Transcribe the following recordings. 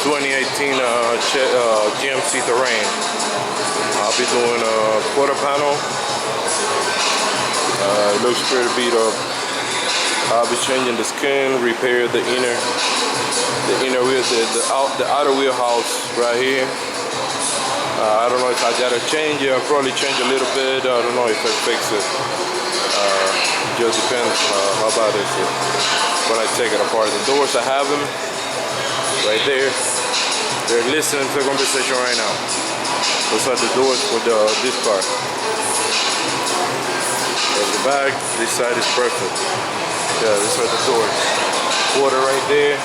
2018 GMC Terrain. I'll be doing a quarter panel. It looks pretty beat up. I'll be changing the skin, repair the inner wheel, the outer wheel house right here. I don't know if I gotta change it. I'll probably change a little bit. I don't know if I fix it. Just depends how bad is it when I take it apart. The doors, I have them right there. They're listening to the conversation right now. Those are the doors for this car. There's the back. This side is perfect. Yeah, these are the doors. Water right there.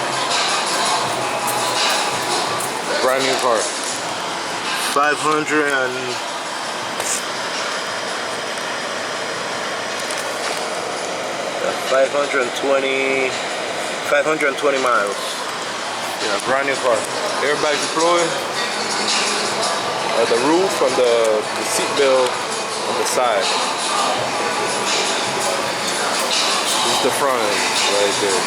Brand new car. 520 miles. Yeah, brand new car. Airbags deployed. The roof and the seat belt on the side. This is the front right there.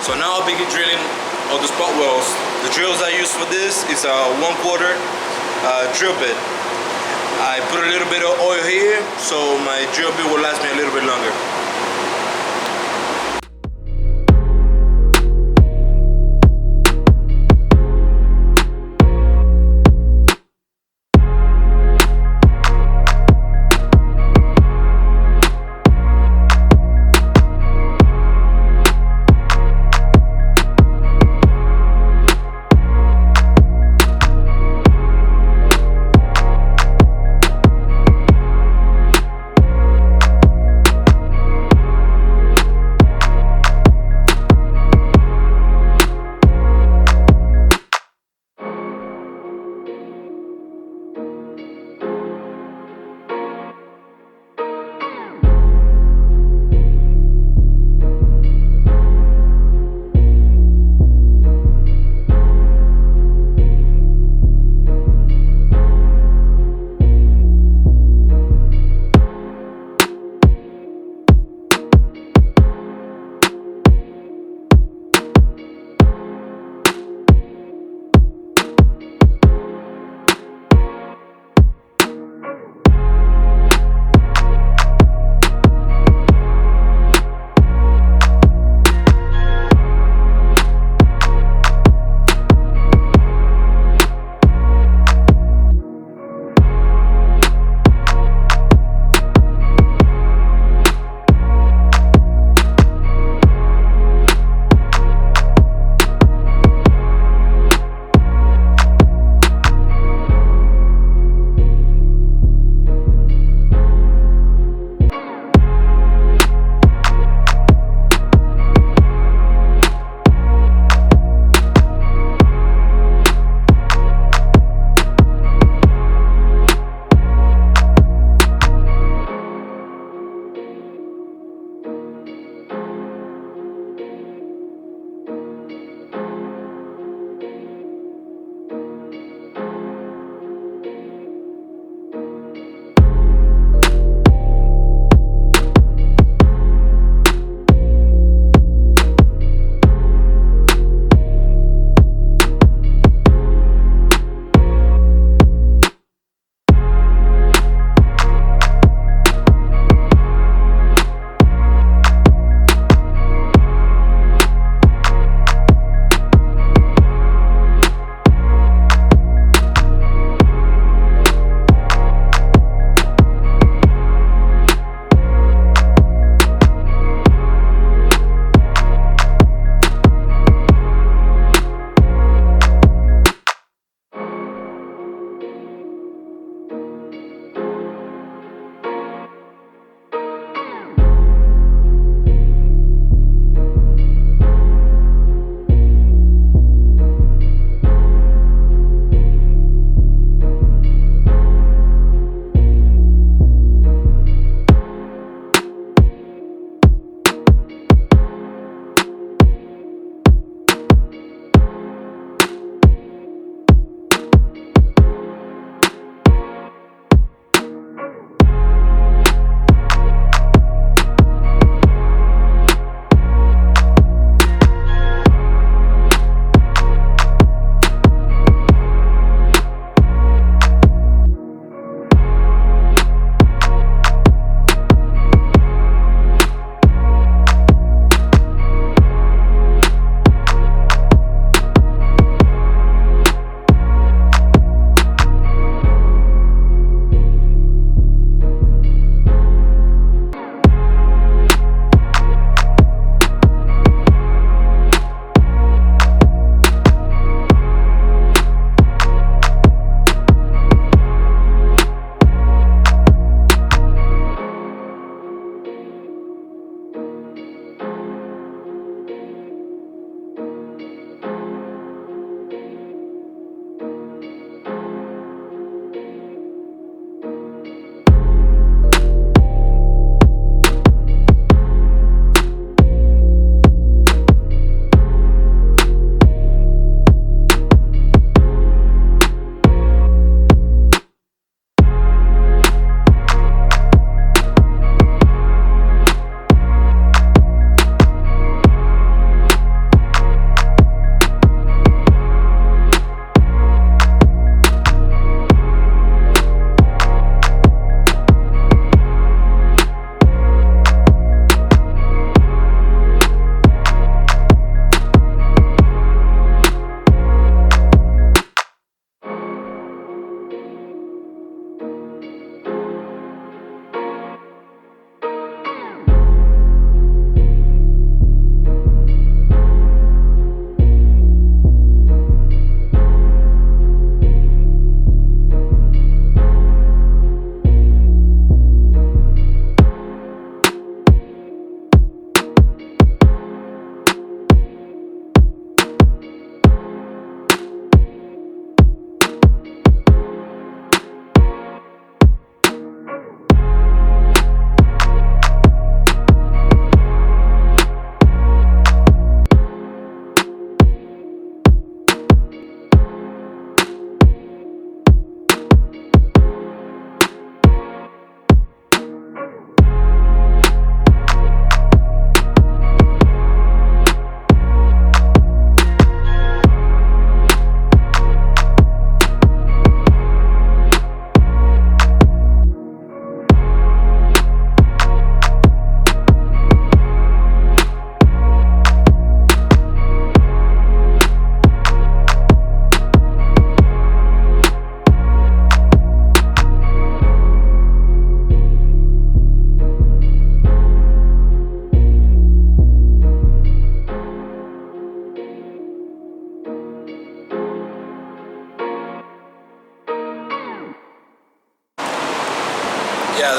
So now I'll be drilling all the spot wells. The drills I use for this is a 1/4 drill bit. I put a little bit of oil here so my drill bit will last me a little bit longer.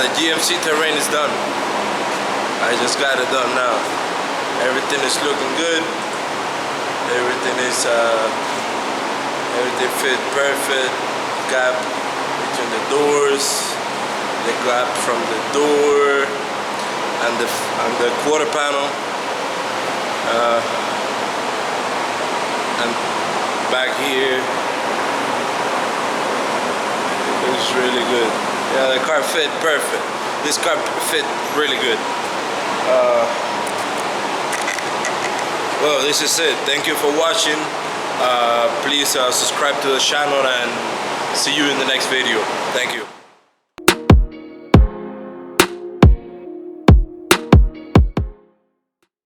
the GMC terrain is done. I just got it done now. Everything is looking good. Everything is everything fit perfect. Gap between the doors, the gap from the door and the quarter panel, and back here is really good. Yeah, the car fit perfect. This car fit really good. Well, this is it. Thank you for watching. Please subscribe to the channel and see you in the next video. Thank you.